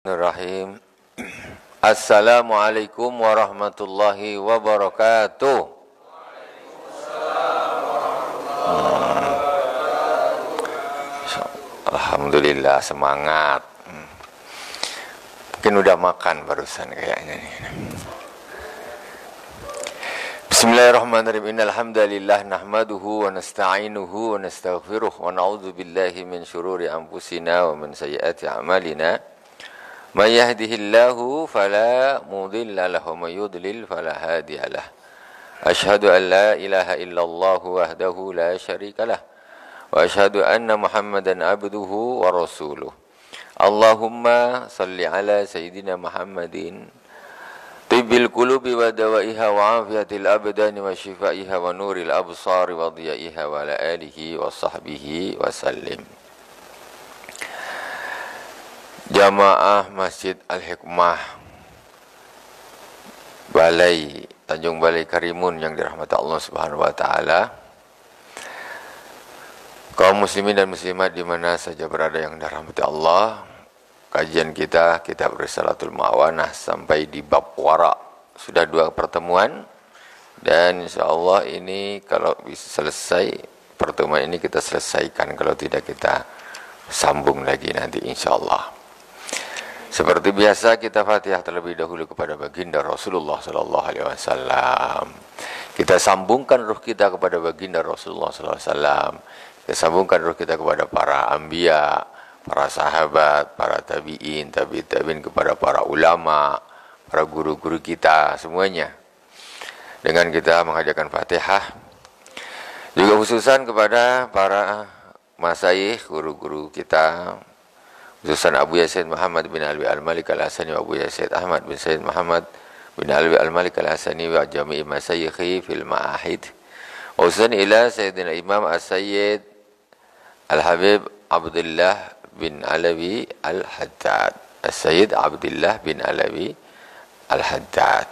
Bismillahirrahmanirrahim. Assalamualaikum warahmatullahi wabarakatuh. Alhamdulillah semangat. Mungkin udah makan barusan kayaknya nih. Bismillahirrahmanirrahim. Innal hamdalillah nahmaduhu wa nasta'inuhu wa nastaghfiruh wa na'udzu billahi min syururi anfusina wa min sayyiati a'malina. Man yahdihillahu fala mudilla lahu wa may yudlil fala hadiya lah. Asyhadu an la ilaha illallah wahdahu la syarika lah wa asyhadu anna Muhammadan abduhu wa rasuluh. Allahumma salli ala sayyidina Muhammadin tibbil qulubi wa dawaiha wa afiyatil abdani wa shifaiha wa nuril absari wa dhiyaiha wa ala alihi wa sahbihi wa sallim. Jamaah Masjid Al-Hikmah Balai Tanjung Balai Karimun yang dirahmati Allah Subhanahu wa taala. Kaum muslimin dan muslimat di mana saja berada yang dirahmati Allah. Kajian kita kitab Risalatul Ma'awanah sampai di bab wara. Sudah 2 pertemuan dan insyaallah ini kalau bisa selesai pertemuan ini kita selesaikan, kalau tidak kita sambung lagi nanti insyaallah. Seperti biasa kita Fatihah terlebih dahulu kepada baginda Rasulullah sallallahu alaihi wasallam. Kita sambungkan ruh kita kepada baginda Rasulullah sallallahu alaihi wasallam. Kita sambungkan ruh kita kepada para anbiya, para sahabat, para tabi'in, tabi'in kepada para ulama, para guru-guru kita semuanya. Dengan kita menghadiahkan Fatihah. Juga khususan kepada para masyayikh, guru-guru kita, khususan Abu Yazid Muhammad bin Alwi Al-Malik Al-Hasani wa Abu Yazid Ahmad bin Sayyid Muhammad bin Alwi Al-Malik Al-Hasani wa jami'i masyayikhi fil ma'ahid. Khususan ila Sayyidina Imam As-Sayyid Al-Habib Abdullah bin Alawi Al-Haddad. As-Sayyid Abdullah bin Alawi Al-Haddad.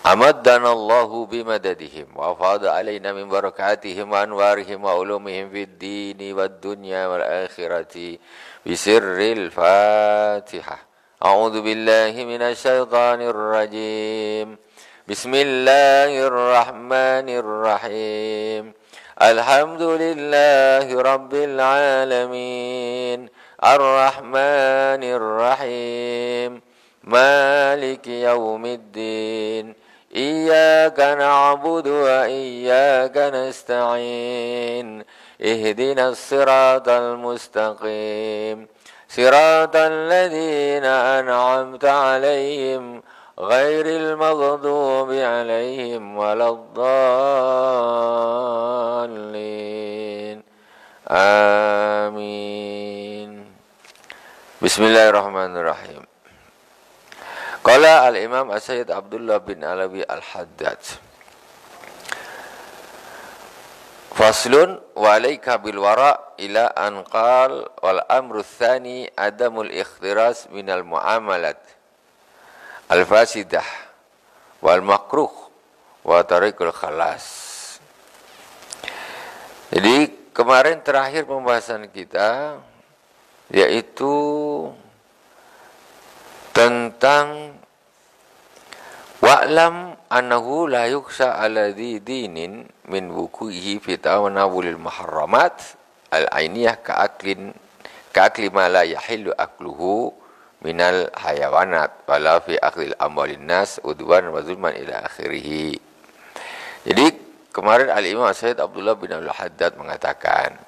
Amaddana Allahu bimadadihim wa afada alaina min barakatihim wa anwarihim wa ulumihim fid dini wad dunya wal akhirati bisirril Fatihah. A'udzu billahi minasy syaithanir rajim. Bismillahirrahmanirrahim. Alhamdulillahi rabbil alamin. Ar-Rahmanir Rahim. Maliki yaumiddin. Iyyaka na'budu wa iyyaka nasta'in. Ihdinas siratal mustaqim. Siratal ladzina an'amta 'alaihim ghairil maghdubi 'alaihim waladdallin. Amin. Bismillahirrahmanirrahim. Qala al-Imam As-Sayyid Abdullah bin Alawi Al-Haddad. Faslun wa alayka bil wara ila an qal wal amru tsani adamul ikhtiras minal muamalat al-fasidah wal makruh wa tariqul khalas. Jadi kemarin terakhir pembahasan kita yaitu tentang wa'lam annahu la yukhsha ala dinin min wuku'ihi fi tanawulil muharramat al-ainiyah ka'akli ma la yahillu akluhu minal hayawanat wala fi akhlil amwalin nas udwan wa zulman ila akhirih. Jadi kemarin Al-Imam Sayyid Abdullah bin Al-Haddad mengatakan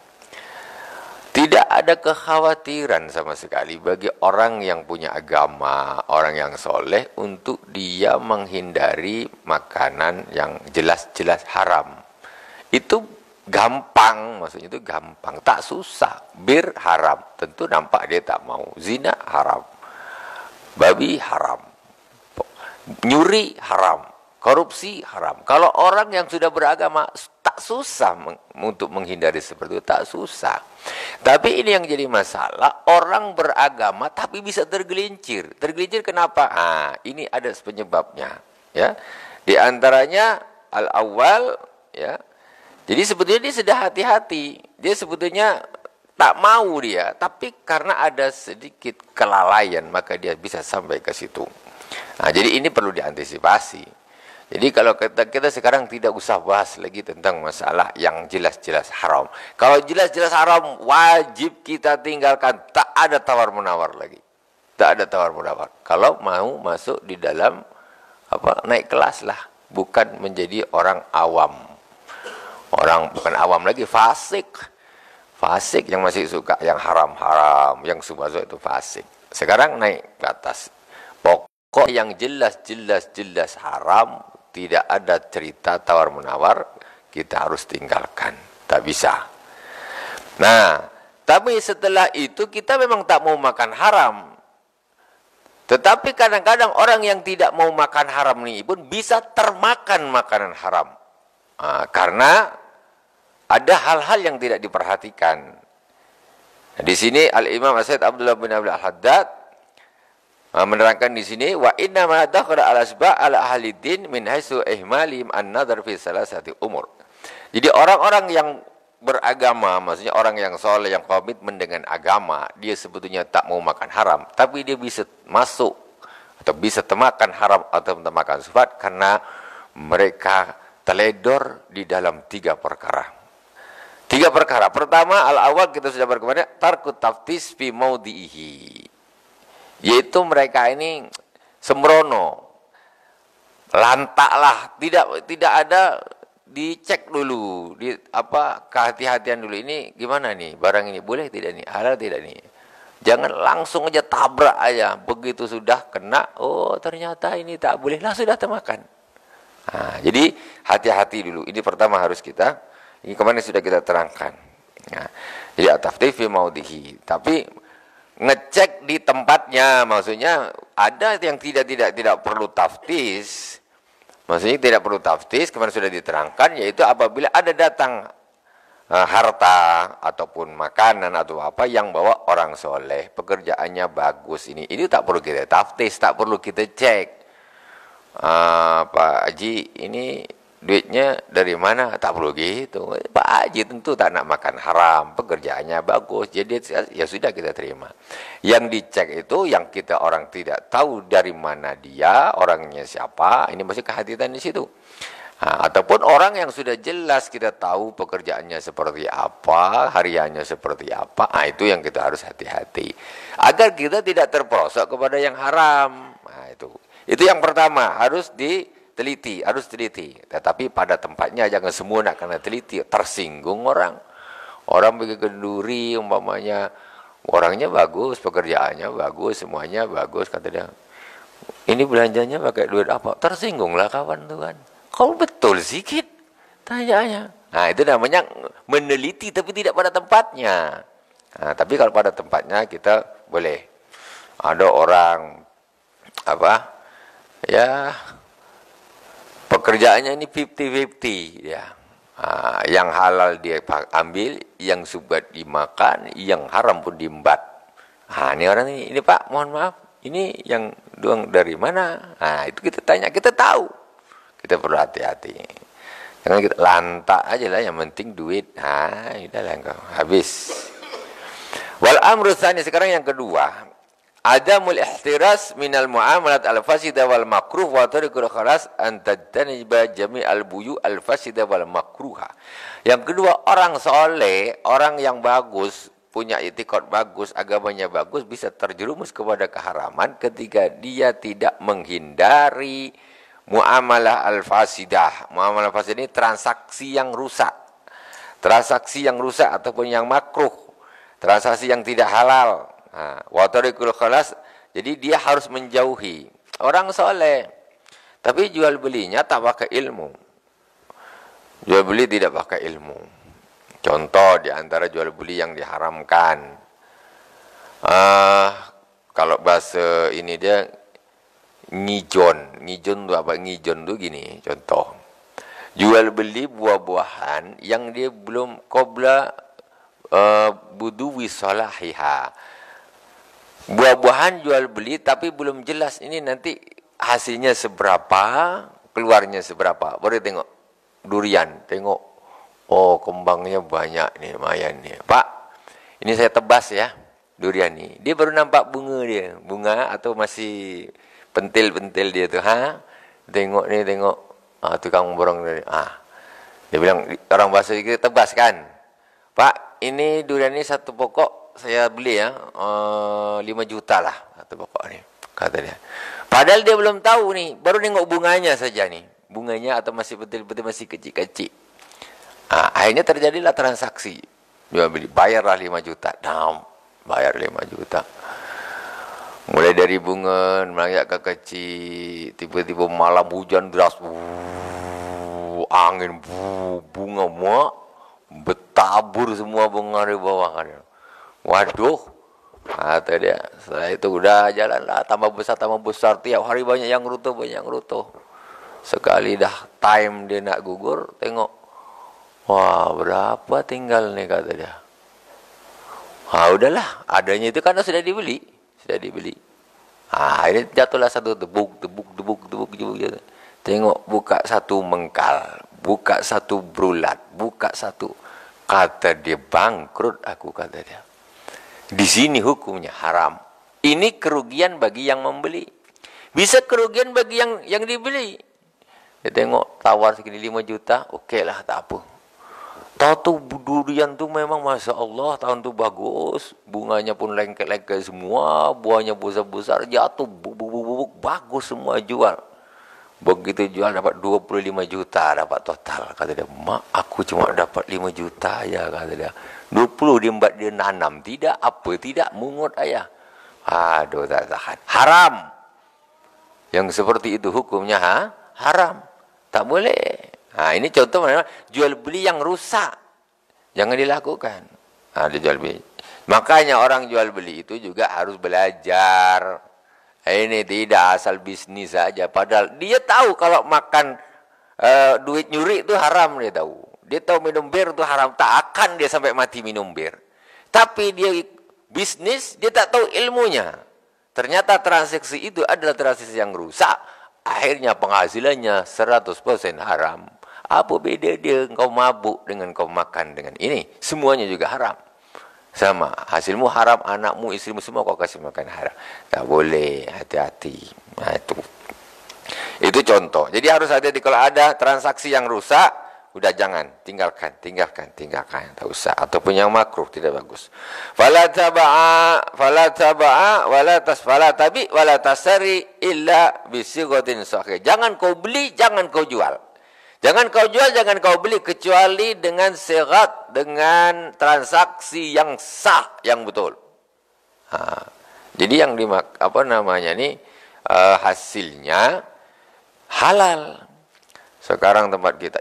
tidak ada kekhawatiran sama sekali bagi orang yang punya agama, orang yang soleh untuk dia menghindari makanan yang jelas-jelas haram. Itu gampang, maksudnya itu gampang, tak susah. Bir haram, tentu nampak dia tak mau. Zina haram, babi haram, nyuri haram, korupsi haram. Kalau orang yang sudah beragama tak susah untuk menghindari seperti itu, tak susah. Tapi ini yang jadi masalah, orang beragama tapi bisa tergelincir. Tergelincir kenapa? Ini ada penyebabnya, ya. Di antaranya al-awwal, ya. Jadi sebetulnya dia sudah hati-hati. Dia sebetulnya tak mau dia, tapi karena ada sedikit kelalaian maka dia bisa sampai ke situ. Nah, jadi ini perlu diantisipasi. Jadi kalau kita sekarang tidak usah bahas lagi tentang masalah yang jelas-jelas haram. Kalau jelas-jelas haram wajib kita tinggalkan, tak ada tawar-menawar lagi. Tak ada tawar-menawar. Kalau mau masuk di dalam naik kelas lah, bukan menjadi orang awam. Orang bukan awam lagi, fasik. Fasik yang masih suka yang haram-haram, yang semua itu fasik. Sekarang naik ke atas. Pokok yang jelas haram, tidak ada cerita tawar-menawar, kita harus tinggalkan. Tak bisa. Nah, tapi setelah itu kita memang tak mau makan haram. Tetapi kadang-kadang orang yang tidak mau makan haram ini pun bisa termakan makanan haram. Karena ada hal-hal yang tidak diperhatikan. Nah, di sini Al-Imam As-Said Abdullah bin Abdul Haddad menerangkan di sini wa inna ma dakhara al-asba' ala ahli din min haitsu ihmalihim an-nadhar fi salasati umur. Jadi orang-orang yang beragama, maksudnya orang yang soleh, yang komitmen dengan agama, dia sebetulnya tak mau makan haram, tapi dia bisa masuk atau bisa termakan haram atau termakan syubhat karena mereka teledor di dalam 3 perkara. 3 perkara. Pertama, al-awal kita sudah berkemarin, tarkut taftis fi maudihi. Yaitu mereka ini sembrono, lantaklah, tidak ada dicek dulu, kehati-hatian dulu, ini gimana nih, barang ini boleh tidak nih, halal tidak nih. Jangan langsung aja tabrak aja, begitu sudah kena, oh ternyata ini tak boleh, lah sudah termakan. Nah, jadi hati-hati dulu, ini pertama harus kita, ini kemarin sudah kita terangkan. Nah, jadi at-taftis fi maudihi, tapi ngecek di tempatnya, maksudnya ada yang tidak perlu taftis. Maksudnya tidak perlu taftis, kemarin sudah diterangkan, yaitu apabila ada datang harta ataupun makanan atau apa yang bawa orang soleh, pekerjaannya bagus, ini tak perlu kita taftis, tak perlu kita cek. Pak Haji ini duitnya dari mana? Tak perlu gitu. Pak Haji tentu tak nak makan haram, pekerjaannya bagus, jadi ya sudah kita terima. Yang dicek itu yang kita orang tidak tahu dari mana dia, orangnya siapa, ini masih kehati-hatian di situ. Ataupun orang yang sudah jelas kita tahu pekerjaannya seperti apa, hariannya seperti apa, itu yang kita harus hati-hati. Agar kita tidak terperosok kepada yang haram. Nah, itu yang pertama, harus diteliti, harus teliti. Tetapi pada tempatnya jangan semua nak kena teliti, tersinggung orang. Orang pergi kenduri umpamanya, orangnya bagus, pekerjaannya bagus, semuanya bagus, kata dia. Ini belanjanya pakai duit apa? Tersinggunglah kawan tuan. Kau betul sikit tanyanya. Nah, itu namanya meneliti tapi tidak pada tempatnya. Nah, tapi kalau pada tempatnya kita boleh. Ada orang pekerjaannya ini 50-50 ya. Yang halal dia ambil, yang subhat dimakan, yang haram pun diembat. Ini orang ini Pak, mohon maaf, ini yang duang dari mana? Itu kita tanya, kita tahu. Kita perlu hati-hati. Jangan kita lantak aja lah, yang penting duit. Udahlah engkau, habis. Wal amru tsani, sekarang yang kedua. Adamul ihtiras minal muamalat al-fasida wal makruh wa tariqul khalas an tajtaniba jami'al buyu al-fasida wal makruha. Yang kedua, orang soleh, orang yang bagus, punya itikad bagus, agamanya bagus, bisa terjerumus kepada keharaman ketika dia tidak menghindari muamalah al-fasidah. Muamalah al-fasidah ini transaksi yang rusak. Transaksi yang rusak ataupun yang makruh. Transaksi yang tidak halal. Wa tariqul khalas, jadi dia harus menjauhi. Orang soleh, tapi jual belinya tak pakai ilmu. Jual beli tidak pakai ilmu. Contoh di antara jual beli yang diharamkan. Kalau bahasa ini dia ngijon itu apa? Ngijon itu gini, contoh. Jual beli buah-buahan yang dia belum qabla buduwi salahiha. Buah-buahan jual beli tapi belum jelas ini nanti hasilnya seberapa, keluarnya seberapa. Baru tengok durian, tengok oh kembangnya banyak nih, lumayan nih. Pak, Ini saya tebas ya, durian ini. Dia baru nampak bunga dia. Bunga atau masih pentil-pentil dia tuh. Tengok nih, tengok. Tukang borong tadi. Dia bilang, orang bahasa kita tebas kan. Pak, ini durian ini satu pokok saya beli ya. 5 juta lah satu pokok ini. Kata dia. Padahal dia belum tahu nih. Baru nengok bunganya saja nih. Bunganya atau masih pentil-pentil, masih kecil-kecil. Akhirnya terjadilah transaksi. Dia beli, bayarlah 5 juta. Bayar 5 juta. Mulai dari bunga, melanjak ke kecil. Tiba-tiba malam hujan deras. Angin, bunga, bertabur semua bunga di bawah. Waduh. Kata dia. Setelah itu udah jalanlah. Tambah besar. Tiap hari banyak yang runtuh, Sekali dah time dia nak gugur, tengok. Wah, berapa tinggal nih, kata dia. Udahlah, adanya itu karena sudah dibeli. Ini jatuhlah satu tebuk. Tengok, buka satu mengkal, buka satu brulat, buka satu. Kata dia, bangkrut aku, kata dia. Di sini hukumnya haram. Ini kerugian bagi yang membeli. Bisa kerugian bagi yang dibeli. Dia tengok, tawar segini 5 juta, oke lah, tak apa. Tahu tuh durian tuh memang Masya Allah tahun tuh bagus. Bunganya pun lengket-lengket semua. Buahnya besar-besar jatuh. Bubuk-bubuk bagus semua jual. Begitu jual dapat 25 juta dapat total. Kata dia, mak aku cuma dapat 5 juta ya, kata dia. 20 dia nanam. Tidak apa, tidak mungut ayah. Aduh, tak tahan. Haram. Yang seperti itu hukumnya haram. Tak boleh. Ini contoh mana? Jual beli yang rusak. Jangan dilakukan. Dia jual beli. Makanya orang jual beli itu juga harus belajar. Ini tidak asal bisnis saja. Padahal dia tahu kalau makan duit nyuri itu haram, dia tahu. Dia tahu minum bir itu haram. Tak akan dia sampai mati minum bir. Tapi dia bisnis, dia tak tahu ilmunya. Ternyata transaksi itu adalah transaksi yang rusak. Akhirnya penghasilannya 100% haram. Apa beda dia engkau mabuk dengan kau makan dengan ini? Semuanya juga haram. Sama, hasilmu haram, anakmu, istrimu semua kau kasih makan haram. Tak boleh, hati-hati. Itu contoh. Jadi harus hati-hati kalau ada transaksi yang rusak, udah jangan, tinggalkan. Tak usah. Ataupun yang makruh, tidak bagus. Fala taba'a wala tasari illa bisighatin sahih. Jangan kau beli, jangan kau jual. Jangan kau jual, jangan kau beli kecuali dengan sighat, dengan transaksi yang sah, yang betul. Jadi yang hasilnya halal. Sekarang tempat kita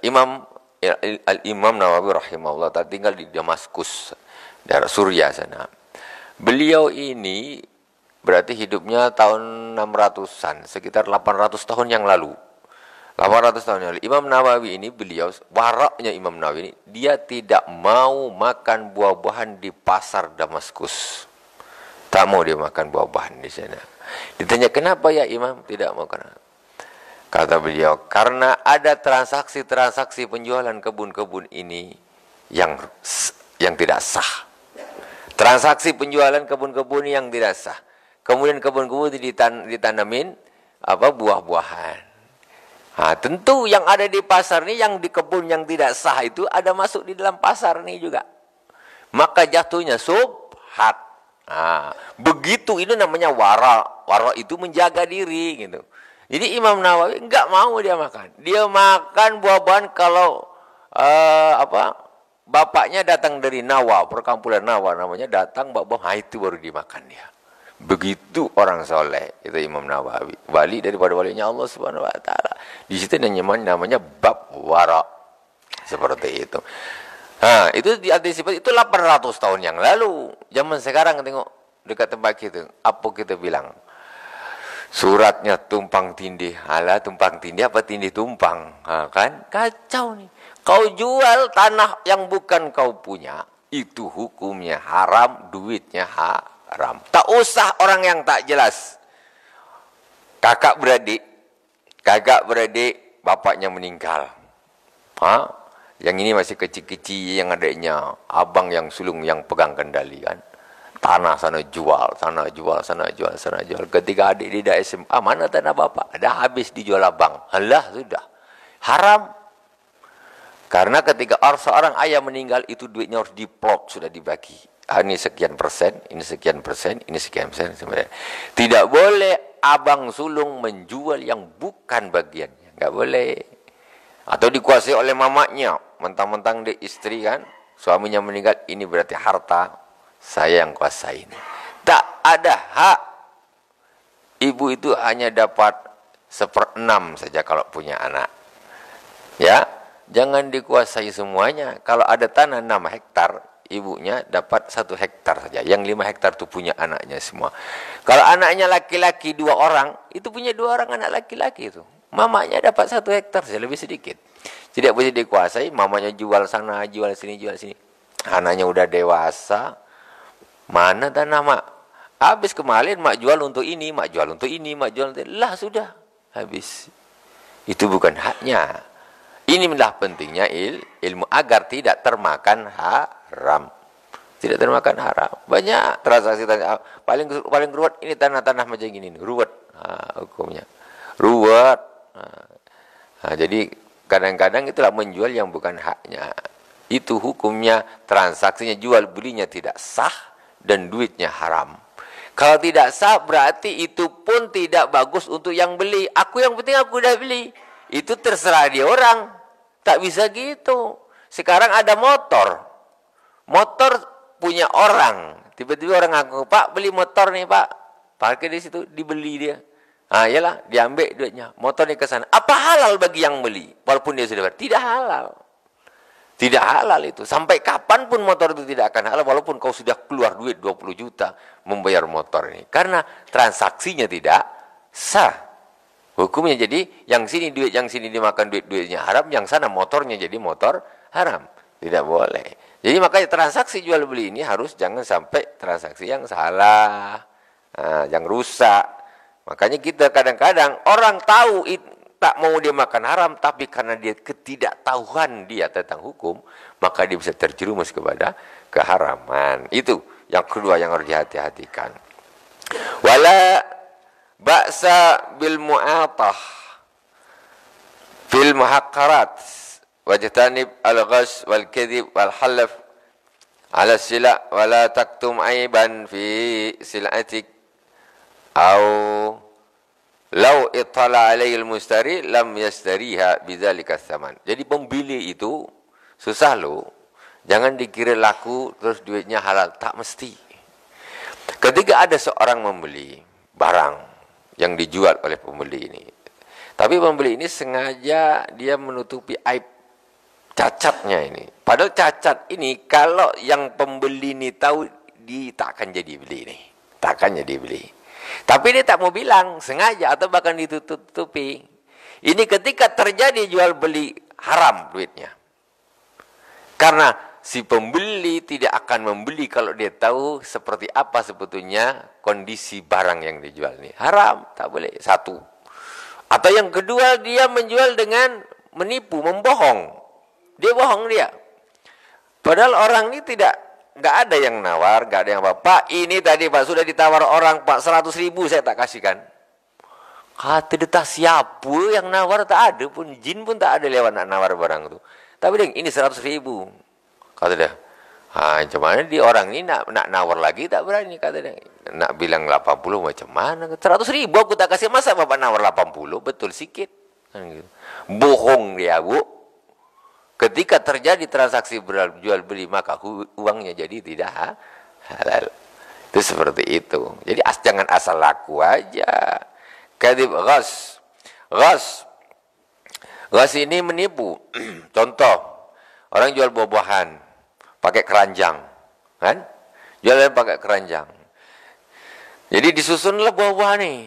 Al-Imam Nawawi rahimahullah tinggal di Damaskus, daerah Suriah sana. Beliau ini berarti hidupnya tahun 600-an, sekitar 800 tahun yang lalu. 800 tahun yang lalu. Imam Nawawi ini waraknya Imam Nawawi ini, dia tidak mau makan buah-buahan di pasar Damaskus. Tak mau dia makan buah-buahan di sana. Ditanya, kenapa ya Imam tidak mau? Kata beliau, karena ada transaksi-transaksi penjualan kebun-kebun ini yang tidak sah. Transaksi penjualan kebun-kebun yang tidak sah. Kemudian kebun-kebun ditanamin buah-buahan. Tentu yang ada di pasar ini, yang di kebun yang tidak sah itu ada masuk di dalam pasar ini juga. Maka jatuhnya subhat. Begitu itu namanya wara. Wara itu menjaga diri gitu. Jadi Imam Nawawi enggak mau dia makan. Dia makan buah-buahan kalau bapaknya datang dari Nawa, perkampungan Nawa namanya, datang buah-buah, itu baru dimakan dia. Begitu orang soleh, itu Imam Nawawi. Wali daripada walinya Allah Subhanahu Wa Taala. Di situ namanya bab wara. Seperti itu. Itu diantisipasi, itu 800 tahun yang lalu. Zaman sekarang tengok dekat tempat kita, apa kita bilang? Suratnya tumpang tindih. Tumpang tindih apa tindih tumpang? Kan kacau nih. Kau jual tanah yang bukan kau punya, itu hukumnya haram, duitnya haram. Tak usah orang yang tak jelas. Kakak beradik, bapaknya meninggal. Yang ini masih kecil-kecil, yang adanya abang yang sulung yang pegang kendali kan. Tanah sana jual, sana jual, sana jual, sana jual. Ketika adik dia SMA, mana tanah bapak? Ada habis dijual abang. Alah, sudah. Haram. Karena ketika seorang ayah meninggal, itu duitnya harus diplot, sudah dibagi. Ini sekian persen, ini sekian persen, ini sekian persen. Tidak boleh abang sulung menjual yang bukan bagiannya. Nggak boleh. Atau dikuasai oleh mamanya. Mentang-mentang dia istri kan, suaminya meninggal, ini berarti harta saya yang kuasai ini. Tak ada hak. Ibu itu hanya dapat 1/6 saja kalau punya anak. Ya, jangan dikuasai semuanya. Kalau ada tanah 6 hektar, ibunya dapat 1 hektar saja. Yang 5 hektar itu punya anaknya semua. Kalau anaknya laki-laki 2 orang, itu punya 2 orang anak laki-laki itu. Mamanya dapat 1 hektar saja, lebih sedikit. Tidak boleh dikuasai, mamanya jual sana, jual sini, jual sini. Anaknya udah dewasa, mana tanah mak? Habis kemarin mak jual untuk ini, mak jual untuk ini, mak jual untuk ini. Lah sudah, habis. Itu bukan haknya. Inilah pentingnya ilmu agar tidak termakan haram. Tidak termakan haram. Banyak transaksi paling ruwet ini tanah-tanah macam gini, ruwet hukumnya. Ruwet. Jadi kadang-kadang itulah menjual yang bukan haknya. Itu hukumnya, transaksinya jual belinya tidak sah dan duitnya haram. Kalau tidak sah berarti itu pun tidak bagus untuk yang beli. Aku yang penting aku udah beli. Itu terserah dia orang. Tak bisa gitu. Sekarang ada motor. Motor punya orang. Tiba-tiba orang ngaku, Pak beli motor nih Pak. Parkir di situ, dibeli dia. Iyalah, diambil duitnya. Motornya ke sana. Apa halal bagi yang beli? Walaupun dia sudah bayar. Tidak halal. Tidak halal itu. Sampai kapanpun motor itu tidak akan halal. Walaupun kau sudah keluar duit 20 juta membayar motor ini. Karena transaksinya tidak sah. Hukumnya jadi yang sini duit, yang sini dimakan duitnya haram. Yang sana motornya jadi motor haram. Tidak boleh. Jadi makanya transaksi jual beli ini harus jangan sampai transaksi yang salah. Yang rusak. Makanya kita kadang-kadang orang tahu tak mau dia makan haram, tapi karena dia ketidaktahuan dia tentang hukum, maka dia bisa terjerumus kepada keharaman. Itu yang kedua yang harus dihati-hatikan. Wala ba'sa bil mu'atah fil muhaqqarat wajtanib al-ghash wal kadhib wal halaf ala sila wala taktum aiban fi silatik au lau ittala alaihi al-mustari lam yastariha bidzalika tsaman. Jadi pembeli itu susah loh. Jangan dikira laku terus duitnya halal, tak mesti. Ketika ada seorang membeli barang yang dijual oleh pembeli ini. Tapi pembeli ini sengaja dia menutupi aib cacatnya ini. Padahal cacat ini kalau yang pembeli ini tahu dia tak akan jadi beli ini. Tak akan jadi beli. Tapi dia tak mau bilang, sengaja atau bahkan ditutupi. Ini ketika terjadi jual beli haram duitnya. Karena si pembeli tidak akan membeli kalau dia tahu seperti apa sebetulnya kondisi barang yang dijual ini. Haram, tak boleh. Satu. Atau yang kedua, dia menjual dengan menipu, membohong. Dia bohong dia. Padahal orang ini nggak ada yang nawar, nggak ada yang apa. Pak, ini tadi Pak sudah ditawar orang Pak 100.000 saya tak kasihkan. Kata dia siapa yang nawar, tak ada pun, jin pun tak ada lewat nak nawar barang itu. Tapi deng ini 100.000. Kata dia. Macam mana dia orang ini nak nawar lagi tak berani, kata dia. Nak bilang 80 macam mana? 100.000 aku tak kasih, masa Bapak nawar 80? Betul sikit. Bohong dia, Bu. Ketika terjadi transaksi jual beli maka uangnya jadi tidak halal. Itu seperti itu. Jadi jangan asal laku aja. Kadhib ghas. Ghas ini menipu. Contoh, orang jual buah-buahan pakai keranjang, kan? Jualan pakai keranjang. Jadi disusunlah buah-buahan nih.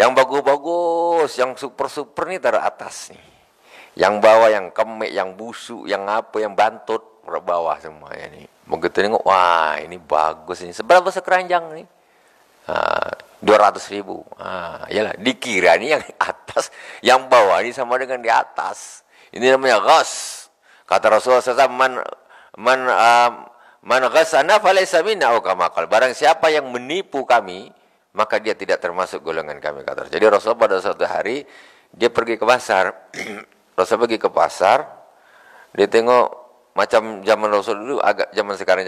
Yang bagus-bagus, yang super-super nih taruh atas nih. Yang bawah, yang kemek, yang busuk, yang apa, yang bantut, bawah semuanya nih. Begitu nengok, wah ini bagus ini. Seberapa sekeranjang nih? 200.000. Yalah, dikira nih yang atas, yang bawah ini sama dengan di atas. Ini namanya ghas. Kata Rasulullah SAW, man ghassana falaysa minna, atau kama qala. Barang siapa yang menipu kami, maka dia tidak termasuk golongan kami, kata. Jadi Rasulullah pada suatu hari dia pergi ke pasar. Rasul pergi ke pasar, dia tengok macam zaman Rasul dulu, agak zaman sekarang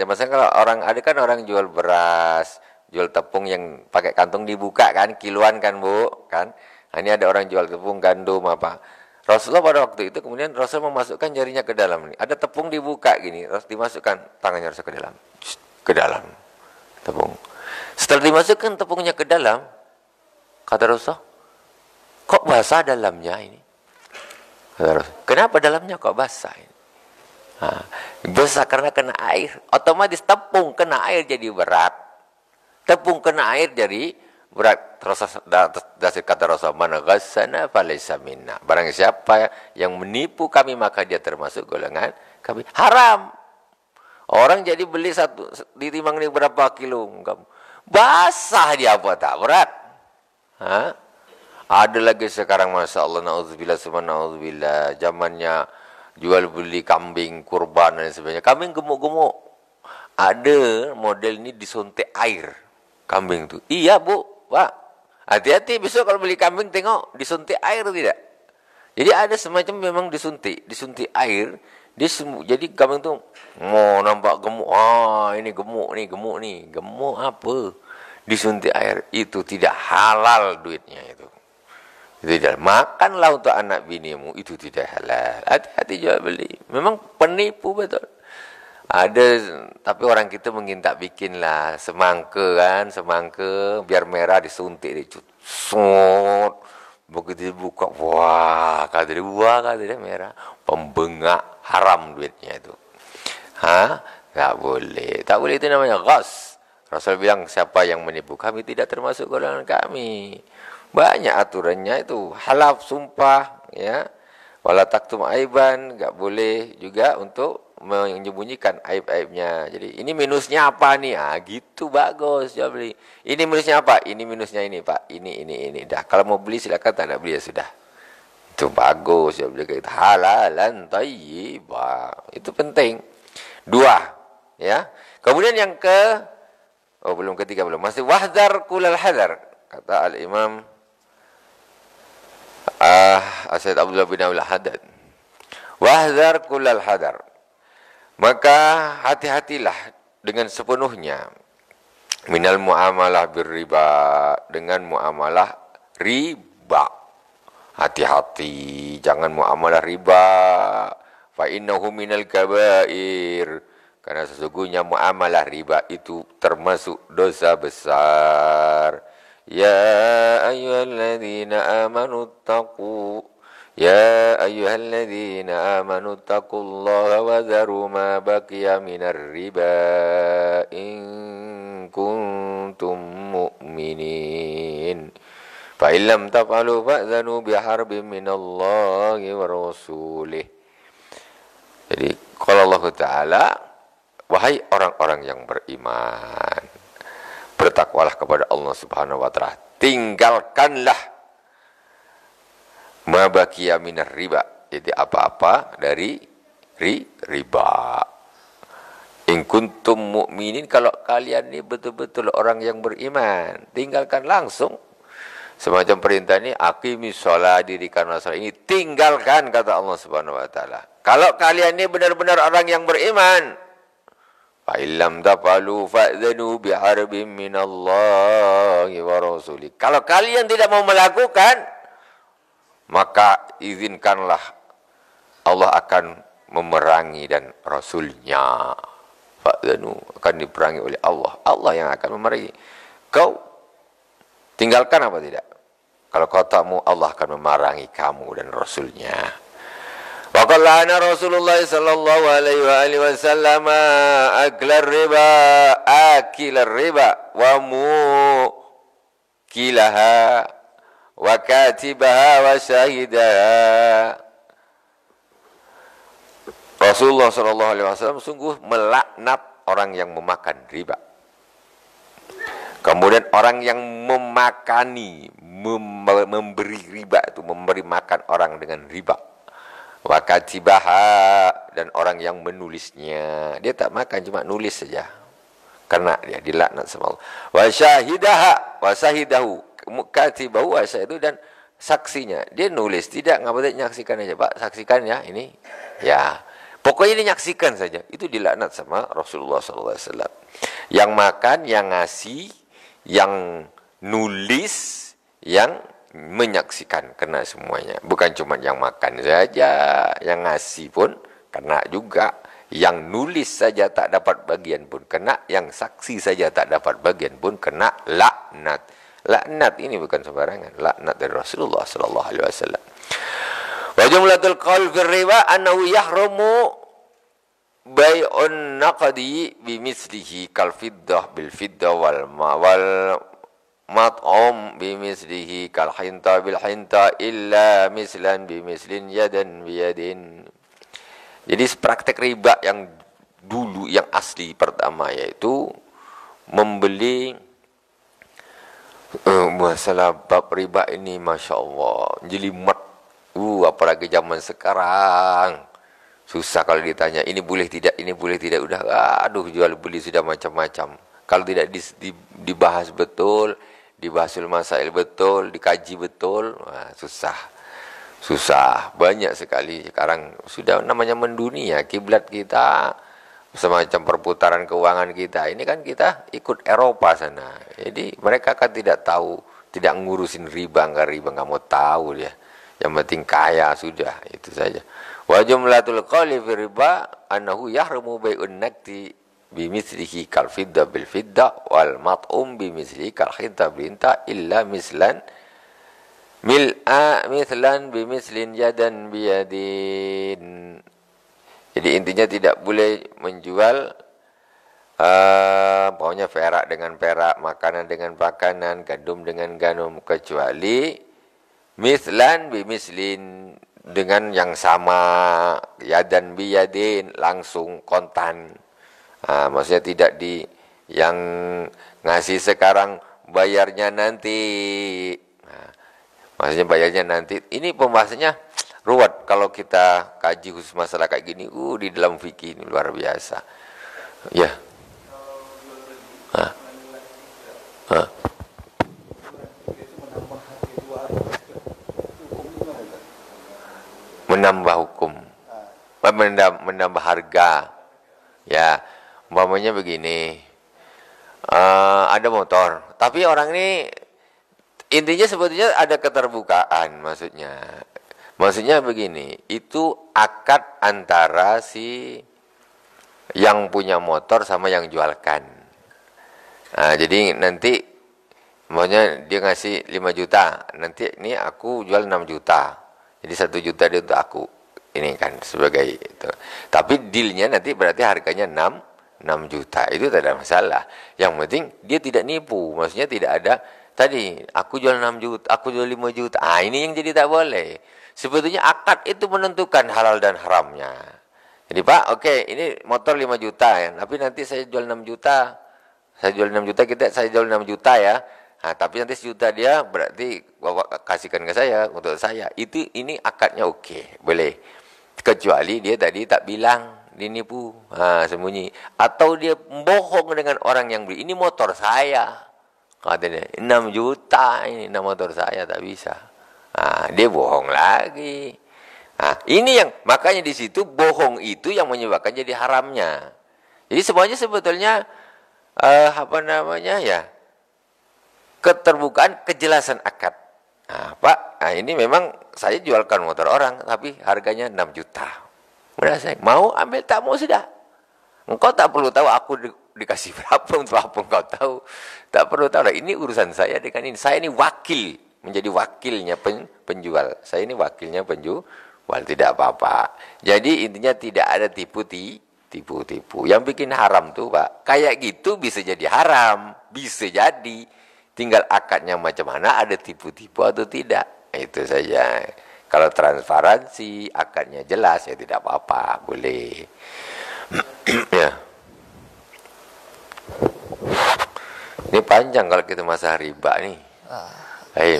orang ada kan orang jual beras, jual tepung yang pakai kantong dibuka kan, kiloan kan Bu, kan. Nah, ini ada orang jual tepung, gandum apa. Rasulullah pada waktu itu kemudian Rasul memasukkan jarinya ke dalam ini. Ada tepung dibuka gini, Rasul dimasukkan tangannya Rasul ke dalam tepung. Setelah dimasukkan tepungnya ke dalam, kata Rasul, kok basah dalamnya ini? Kata Rasul, kenapa dalamnya kok basah ini? Nah, basah karena kena air. Otomatis tepung kena air jadi berat. Tepung kena air jadi berat. Dasar kata Rasul, man ghassana falaysa minna. Barang siapa yang menipu kami, maka dia termasuk golongan kami. Haram. Orang jadi beli satu, ditimbang ini berapa kilo. Basah dia apa tak berat. Hah? Ada lagi sekarang, Masya Allah, na'udzubillah, subhanallah, zamannya jual beli kambing, kurban dan sebagainya. Kambing gemuk-gemuk. Ada model ini disuntik air. Kambing itu. Iya Bu, Pak. Hati-hati besok kalau beli kambing tengok disuntik air tidak. Jadi ada semacam memang disuntik air. Jadi kambing itu mau nampak gemuk. Ini gemuk nih, gemuk nih. Gemuk apa? Disuntik air. Itu tidak halal duitnya itu. Tidak. Makanlah untuk anak binimu, itu tidak halal. Hati-hati jual beli. Memang penipu betul. Ada, tapi orang kita mengintak bikin lah semangka kan, semangka biar merah disuntik dicut. Begitu dibuka, wah kata dia merah. Pembengak, haram duitnya itu. Tak boleh. Tak boleh, itu namanya ghas. Rasul bilang siapa yang menipu kami tidak termasuk golongan kami. Banyak aturannya itu, halaf, sumpah, ya, wala taktum aiban, nggak boleh juga untuk menyembunyikan aib-aibnya. Jadi ini minusnya apa nih? Gitu bagus, ya beli. Ini minusnya apa? Ini minusnya ini Pak. Ini. Dah, kalau mau beli silakan, tak nak beli ya sudah. Itu bagus, ya beli kayak halalan thayyibah. Itu penting. 2, ya. Kemudian yang ketiga belum. Masih wahdar kulal hadar. Kata al-Imam Sayyid Abdullah bin Abdul Haddad, wahdar kullal hadar. Maka hati-hatilah dengan sepenuhnya minal muamalah birriba, dengan muamalah riba. Hati-hati, jangan muamalah riba. Fa innahu minal kabair. Karena sesungguhnya muamalah riba itu termasuk dosa besar. Ya ayyuhalladzina amanu taqu taqullaha wa dharu ma baqiya minar riba in kuntum mu'minin. Fa illam taf'alu fa'dhanu biharbin minallahi wa rasulih. Jadi kalau Allah Ta'ala, wahai orang-orang yang beriman, bertakwalah kepada Allah Subhanahu wa Ta'ala. Tinggalkanlah ma baqiya minar riba, jadi apa-apa dari riba. In kuntum mu'minin, kalau kalian ini betul-betul orang yang beriman, tinggalkan langsung. Semacam perintah ini, aqimis shalah, dirikanlah salat, ini tinggalkan, kata Allah Subhanahu wa Ta'ala. Kalau kalian ini benar-benar orang yang beriman, fa illam tafalu fa'dzanu biharbin minallahi wa rasulih. Kalau kalian tidak mau melakukan, maka izinkanlah Allah akan memerangi dan Rasulnya. Fa'dzanu, akan diperangi oleh Allah. Allah yang akan memerangi. Kau tinggalkan apa tidak? Kalau kau tak mau, Allah akan memerangi kamu dan Rasulnya. Wa qala ana Rasulullah sallallahu alaihi wasallam aklar riba wa mukilaha wa katibaha wa syahidaha. Rasulullah sallallahu alaihi wasallam sungguh melaknat orang yang memakan riba. Kemudian orang yang memakani, memberi riba, itu memberi makan orang dengan riba. Wa katibaha, dan orang yang menulisnya. Dia tak makan, cuma nulis saja. Karena dia dilaknat sama Allah. Wa syahidahu katibahu wa syahidu, dan saksinya. Dia nulis, tidak ngapain nyaksikan aja, Pak, saksikan ya ini. Ya. Pokoknya dia nyaksikan saja. Itu dilaknat sama Rasulullah SAW. Yang makan, yang ngasih, yang nulis, yang menyaksikan, kena semuanya. Bukan cuma yang makan saja, yang ngasih pun kena juga. Yang nulis saja tak dapat bagian pun kena, yang saksi saja tak dapat bagian pun kena laknat. Laknat ini bukan sembarangan, laknat dari Rasulullah sallallahu alaihi wasallam. Wa jumlatul qaul fi riba annahu yahrumu bai'un naqdi bimislihi kal fiddah bil fiddah wal mat'um bimislihi kal hinta bil hinta illa mislan bimislin yadan biyadin. Jadi praktek riba yang dulu, yang asli pertama, yaitu membeli, masalah bab riba ini Masya Allah jelimet. Apalagi zaman sekarang susah kalau ditanya ini boleh tidak, ini boleh tidak, udah aduh jual beli sudah macam-macam. Kalau tidak dibahas betul, dibahasul masail betul, dikaji betul, susah. Banyak sekali sekarang sudah namanya mendunia, kiblat kita semacam perputaran keuangan kita. Ini kan kita ikut Eropa sana. Jadi mereka kan tidak tahu, tidak ngurusin riba, nggak mau tahu dia. Yang penting kaya sudah, itu saja. Wa jumlatul qawli fi riba annahu yahrumu bai'un naqdi bimithlihi kal fidda bil fidda wal mat'um bimithlihi kal hinta bil hinta illa mislan mithlan bimislin yadan biyadin. Jadi intinya tidak boleh menjual pokoknya perak dengan perak, makanan dengan makanan, gandum dengan gandum, kecuali mithlan bimislin, dengan yang sama, yadan biyadin, langsung kontan. Maksudnya tidak di yang ngasih sekarang bayarnya nanti. Maksudnya bayarnya nanti. Ini pembahasannya ruwet kalau kita kaji khusus masalah kayak gini. Di dalam fikih ini luar biasa. Ya. Menambah hukum. Menambah harga. Ya. Umpamanya begini. Ada motor. Tapi orang ini intinya sebetulnya ada keterbukaan, maksudnya begini, itu akad antara si yang punya motor sama yang jualkan. Jadi nanti maunya dia ngasih 5 juta, nanti ini aku jual 6 juta, jadi 1 juta dia untuk aku, ini kan sebagai itu. Tapi dealnya nanti berarti harganya 6 juta, itu tidak ada masalah. Yang penting dia tidak nipu, maksudnya tidak ada tadi, aku jual 6 juta, aku jual 5 juta. Ini yang jadi tak boleh. Sebetulnya akad itu menentukan halal dan haramnya. Jadi Pak, oke, ini motor 5 juta ya, tapi nanti saya jual 6 juta. Saya jual 6 juta, saya jual 6 juta ya. Tapi nanti 1 juta dia berarti Bapak kasihkan ke saya, untuk saya. Ini akadnya oke, boleh. Kecuali dia tadi tak bilang, dinipu, sembunyi. Atau dia bohong dengan orang yang beli, ini motor saya. Katanya 6 juta ini motor saya, tak bisa. Dia bohong lagi. Ini yang makanya di situ bohong itu yang menyebabkan jadi haramnya. Jadi semuanya sebetulnya ya keterbukaan, kejelasan akad. Pak, ini memang saya jualkan motor orang tapi harganya 6 juta. Udah saya mau ambil, tak mau sudah. Engkau tak perlu tahu aku dikasih berapa, untuk apa engkau tahu. Tak perlu tahu. Ini urusan saya dengan ini. Saya ini wakil, menjadi wakilnya penjual. Saya ini wakilnya penjual, tidak apa-apa. Jadi intinya tidak ada tipu-tipu. Yang bikin haram tuh Pak, kayak gitu bisa jadi haram. Bisa jadi. Tinggal akadnya macam mana, ada tipu-tipu atau tidak. Itu saja. Kalau transparansi, akadnya jelas, ya tidak apa-apa. Boleh. Ya. Ini panjang kalau kita masalah riba nih.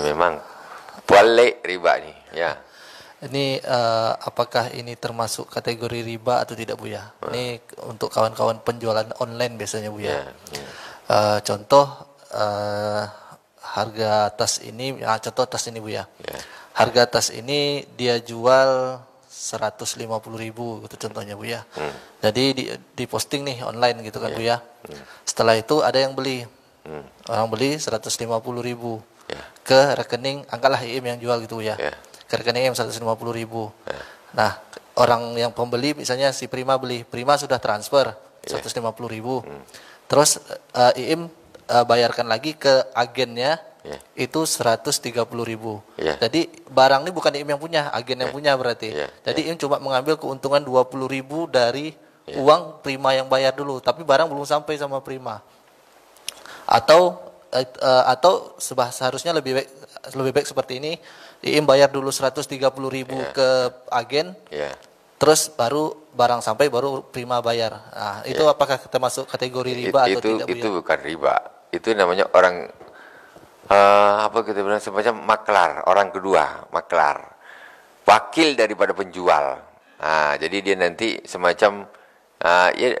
Memang boleh riba nih, ya. Ini apakah ini termasuk kategori riba atau tidak Buya? Ini untuk kawan-kawan penjualan online biasanya Buya. Contoh harga tas ini, contoh tas ini Buya. Harga tas ini dia jual 150.000 gitu contohnya Buya. Jadi di posting nih online gitu kan Buya. Setelah itu ada yang beli. Orang beli 150.000 ke rekening, angkalah IM yang jual gitu Buya. Ke rekening IM 150.000. Nah, orang yang pembeli misalnya si Prima beli, Prima sudah transfer 150.000. Terus IM bayarkan lagi ke agennya itu 130.000. Jadi barang ini bukan IM yang punya, agen yang punya berarti. Jadi IM cuma mengambil keuntungan 20.000 dari uang Prima yang bayar dulu, tapi barang belum sampai sama Prima. Atau seharusnya lebih baik seperti ini. IM bayar dulu 130.000 ke agen, terus baru barang sampai baru Prima bayar. Nah, itu apakah termasuk kategori riba atau tidak? Itu bukan riba. Itu namanya orang apa kita bilang semacam maklar, orang kedua, maklar, wakil daripada penjual. Nah, jadi dia nanti semacam ya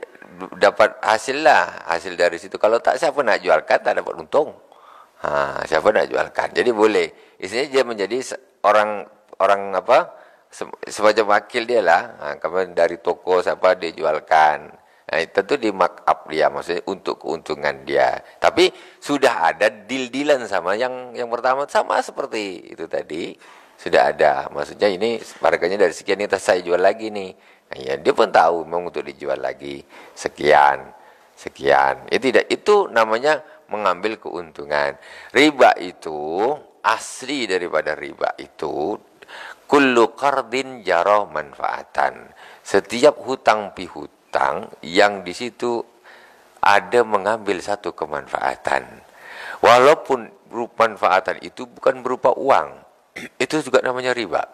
dapat hasil dari situ. Kalau tak siapa nak jualkan tak dapat untung. Siapa nak jualkan. Jadi boleh. Isinya dia menjadi orang apa? Semacam wakil dia lah. Kemudian dari toko siapa dia jualkan. Nah, tentu di markup dia, maksudnya untuk keuntungan dia. Tapi sudah ada deal-dealan sama yang pertama, sama seperti itu tadi. Sudah ada. Maksudnya ini harganya dari sekian ini saya jual lagi nih. Nah, ya, dia pun tahu memang untuk dijual lagi sekian. Itu namanya mengambil keuntungan. Riba itu, asli daripada riba itu, kullu qardin jarah manfaatan. Setiap hutang pihutang yang di situ ada mengambil satu kemanfaatan. Walaupun berupa manfaatan itu bukan berupa uang, itu juga namanya riba.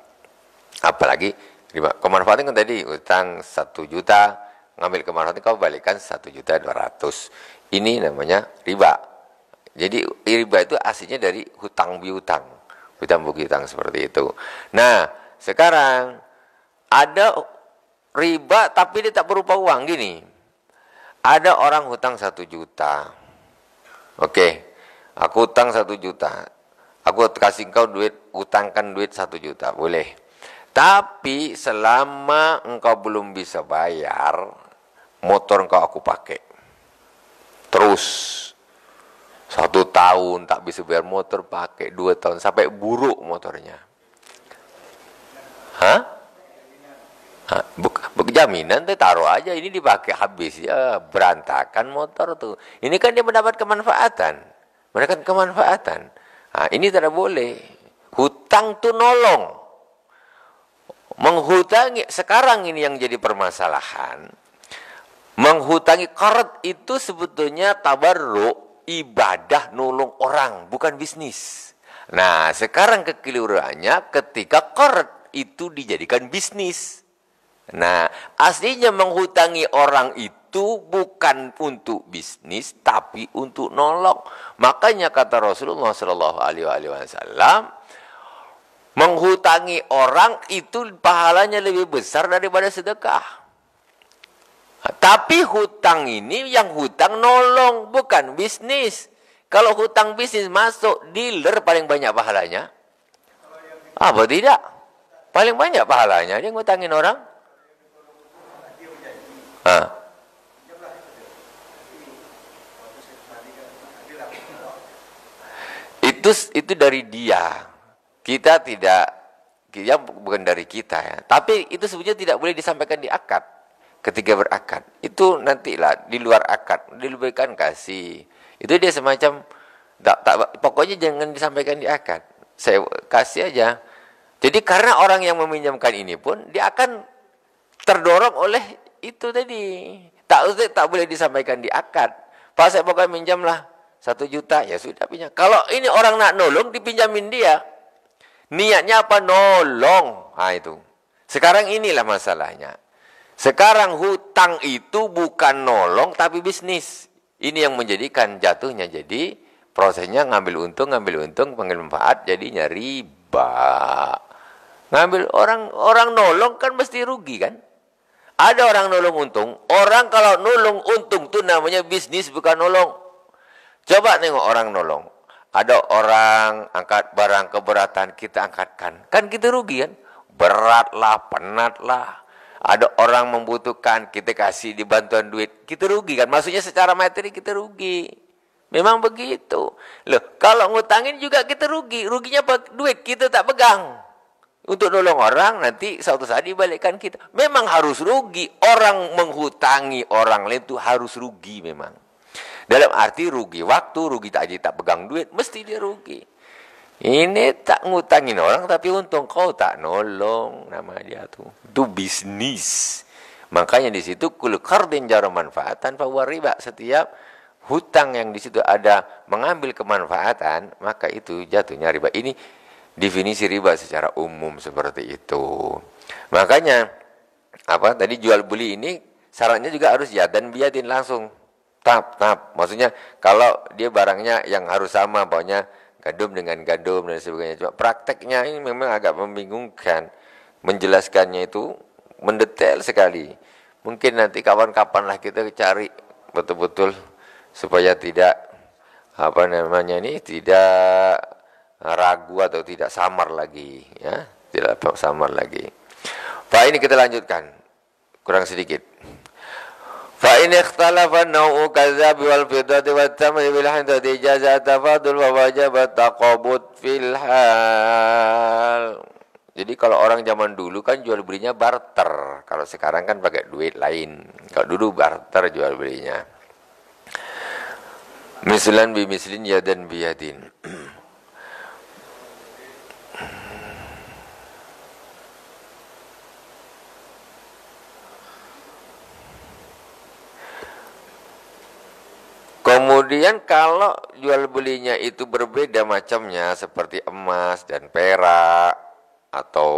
Apalagi riba. Kemanfaatan kan tadi hutang 1 juta, ngambil kemanfaatan kau balikan 1.200.000. Ini namanya riba. Jadi riba itu aslinya dari hutang piutang. Hutang piutang seperti itu. Nah, sekarang ada riba tapi dia tak berupa uang gini. Ada orang hutang 1 juta. Oke. Aku hutang 1 juta. Aku kasih kau duit, hutangkan duit 1 juta. Boleh. Tapi selama engkau belum bisa bayar, motor engkau aku pakai. Terus 1 tahun tak bisa bayar motor pakai, 2 tahun sampai buruk motornya. Jaminan tuh taruh aja, ini dipakai habis ya, berantakan motor tuh. Ini kan dia mendapat kemanfaatan. Nah, ini tidak boleh. Hutang tuh nolong. Menghutangi, sekarang ini yang jadi permasalahan. Menghutangi qard itu sebetulnya tabarruk, ibadah nolong orang, bukan bisnis. Nah, sekarang kekeliruannya ketika qard itu dijadikan bisnis. Nah, aslinya menghutangi orang itu bukan untuk bisnis, tapi untuk nolong. Makanya kata Rasulullah SAW, menghutangi orang itu pahalanya lebih besar daripada sedekah. Tapi hutang ini yang hutang nolong, bukan bisnis. Kalau hutang bisnis masuk, dealer paling banyak pahalanya. Apa tidak? Paling banyak pahalanya dia ngutangin orang. Itu dari dia. Kita bukan dari kita ya. Tapi itu sebenarnya tidak boleh disampaikan di akad. Ketika berakad, itu nantilah di luar akad, dilebihkan kasih. Itu dia semacam pokoknya jangan disampaikan di akad. Saya kasih aja. Jadi karena orang yang meminjamkan ini pun dia akan terdorong oleh itu tadi. Tak boleh disampaikan di akad. Pak saya pokoknya minjamlah 1 juta, ya sudah pinjam. Kalau ini orang nak nolong dipinjamin dia. Niatnya apa? Nolong. Nah itu. Sekarang inilah masalahnya. Sekarang hutang itu bukan nolong tapi bisnis. Ini yang menjadikan jatuhnya jadi prosesnya ngambil untung, panggil manfaat, jadinya riba. Ngambil orang nolong kan mesti rugi kan? Ada orang nolong untung. Orang kalau nolong untung tuh namanya bisnis bukan nolong. Coba nengok orang nolong. Ada orang angkat barang keberatan kita angkatkan. Kan kita rugi kan? Berat lah, penat lah. Ada orang membutuhkan kita kasih dibantuan duit. Kita rugi kan? Maksudnya secara materi kita rugi. Memang begitu. Loh, kalau ngutangin juga kita rugi. Ruginya duit kita tak pegang. Untuk nolong orang nanti suatu saat dibalikkan kita. Memang harus rugi. Orang menghutangi orang lain itu harus rugi memang. Dalam arti rugi waktu, rugi tak pegang duit, mesti dia rugi. Ini tak ngutangin orang tapi untung kau tak nolong, nama dia tuh. Itu bisnis. Makanya di situ kul qardin jar manfaatan fa huwa riba. Setiap hutang yang di situ ada mengambil kemanfaatan, maka itu jatuhnya riba. Ini definisi riba secara umum seperti itu. Makanya apa tadi jual beli ini syaratnya juga harus yadan biyadin langsung. Tahap. Maksudnya kalau dia barangnya yang harus sama, pokoknya gandum dengan gandum dan sebagainya. Cuma prakteknya ini memang agak membingungkan. Menjelaskannya itu mendetail sekali. Mungkin nanti kapan-kapan lah kita cari betul-betul supaya tidak tidak ragu atau tidak samar lagi, ya, tidak samar lagi. Pak ini kita lanjutkan, kurang sedikit. Fa in ikhtalafa an-naw'u kadzabi wal fiddati wat tamri bil hindati jaza tafadul wa wajaba taqabud fil hal. Jadi kalau orang zaman dulu kan jual belinya barter. Kalau sekarang kan pakai duit lain. Kalau dulu barter jual belinya. Mislan bi mislin yadan bi yadin. Kemudian kalau jual belinya itu berbeda macamnya seperti emas dan perak atau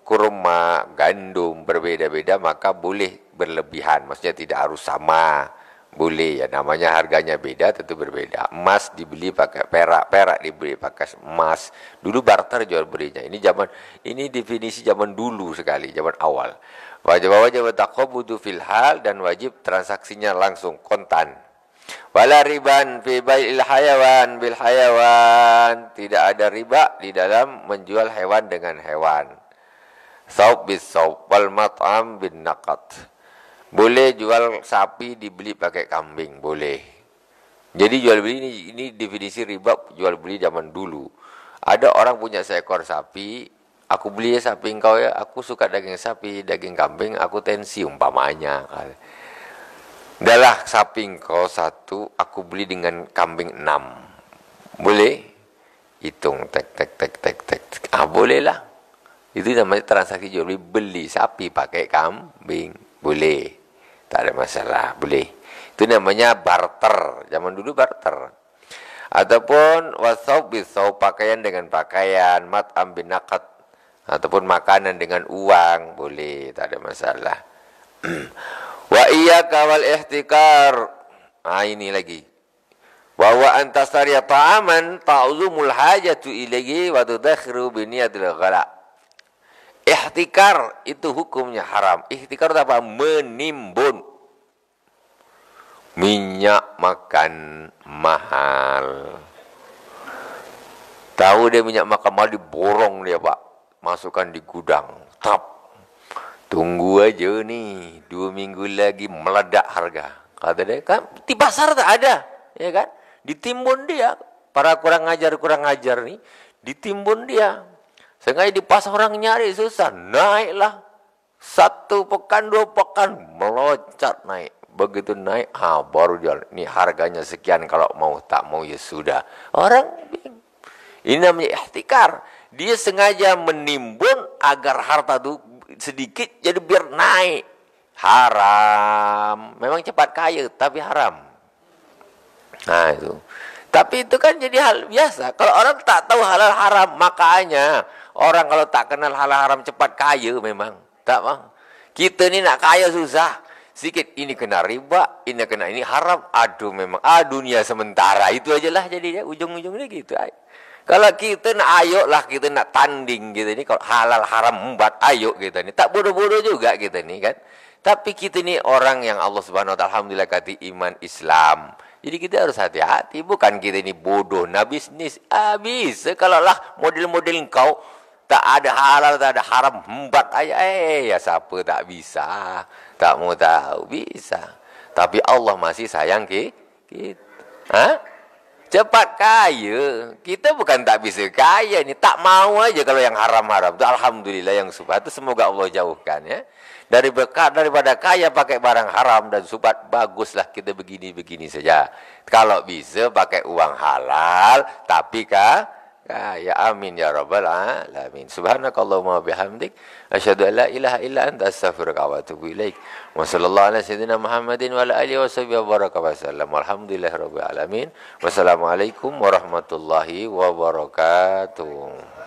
kurma, gandum berbeda-beda maka boleh berlebihan. Maksudnya tidak harus sama. Boleh ya, namanya harganya beda tentu berbeda. Emas dibeli pakai perak, perak dibeli pakai emas. Dulu barter jual belinya. Ini definisi zaman dulu sekali, zaman awal. Wajib taqabudu fil hal dan wajib transaksinya langsung kontan. Wala riban fi bai'il hayawan bil hayawan. Tidak ada riba di dalam menjual hewan dengan hewan. Saub bis saub wal mat'am bin naqad. Boleh jual sapi dibeli pakai kambing, boleh. Jadi jual beli ini definisi riba jual beli zaman dulu. Ada orang punya seekor sapi, aku beli ya sapi engkau ya, aku suka daging sapi, daging kambing, aku tensi umpamanya. Adalah sapi engkau 1, aku beli dengan kambing 6. Boleh? Hitung, tek. Bolehlah. Itu namanya transaksi jual beli. Beli sapi pakai kambing. Boleh. Tak ada masalah. Boleh. Itu namanya barter. Zaman dulu barter. Ataupun wasaub bisaub, pakaian dengan pakaian. Mat'am bin naqad. Ataupun makanan dengan uang. Boleh. Tak ada masalah. Wa iyyaka wal ihtikar. Ini lagi. Wa wa antasariya ta'aman ta'zumul hajatu ilaihi wa tudakhiru bi niyatil ghala. Ihtikar itu hukumnya haram. Ihtikar itu apa? Menimbun minyak makan mahal. Tahu dia minyak makan mahal diborong dia, Pak. Masukkan di gudang. Tunggu aja nih, 2 minggu lagi meledak harga. Kata dia, kan di pasar tak ada, ya kan? Ditimbun dia. Para kurang ajar nih, ditimbun dia. Sengaja di pasar orang nyari susah, naiklah. 1 pekan, 2 pekan, meloncat naik. Begitu naik, baru jual. Ini harganya sekian, kalau mau tak mau ya sudah. Orang bingung. Ini namanya ihtikar. Dia sengaja menimbun agar harta itu sedikit jadi biar naik. Haram. Memang cepat kaya tapi haram. Nah itu. Tapi itu kan jadi hal biasa. Kalau orang tak tahu halal haram, makanya orang kalau tak kenal halal haram cepat kaya memang. Tak bang. Kita ni nak kaya susah. Sikit ini kena riba, ini kena ini haram. Aduh memang. Dunia sementara itu ajalah jadinya ujung-ujungnya gitu. Kalau kita nak ayo lah, kita nak tanding kita ni, kalau halal haram embat ayo kita ni, tak bodoh-bodoh juga kita ni kan. Tapi kita ni orang yang Allah Subhanahu Wa Taala alhamdulillah kati iman Islam. Jadi kita harus hati-hati, bukan kita ni bodoh, nah bisnis. Bisa kalau lah model-model kau tak ada halal, tak ada haram, embat aja, ya siapa tak bisa, tak mau tahu bisa. Tapi Allah masih sayang kita. Ha? Cepat kaya. Kita bukan tak bisa kaya ni. Tak mau aja kalau yang haram-haram. Itu alhamdulillah yang subhat. Itu semoga Allah jauhkan ya. Daripada kaya pakai barang haram dan subhat, baguslah kita begini-begini saja. Kalau bisa pakai uang halal, tapi ya amin ya rabbal alamin. Subhanakallahumma bihamdik asyhadu an la ilaha illa anta astaghfiruka wa atubu ilaik. Wa sallallahu ala sayyidina Muhammadin wa ala alihi washabihi wa baraka wa sallam. Walhamdulillahirabbil alamin. Wassalamualaikum warahmatullahi wabarakatuh.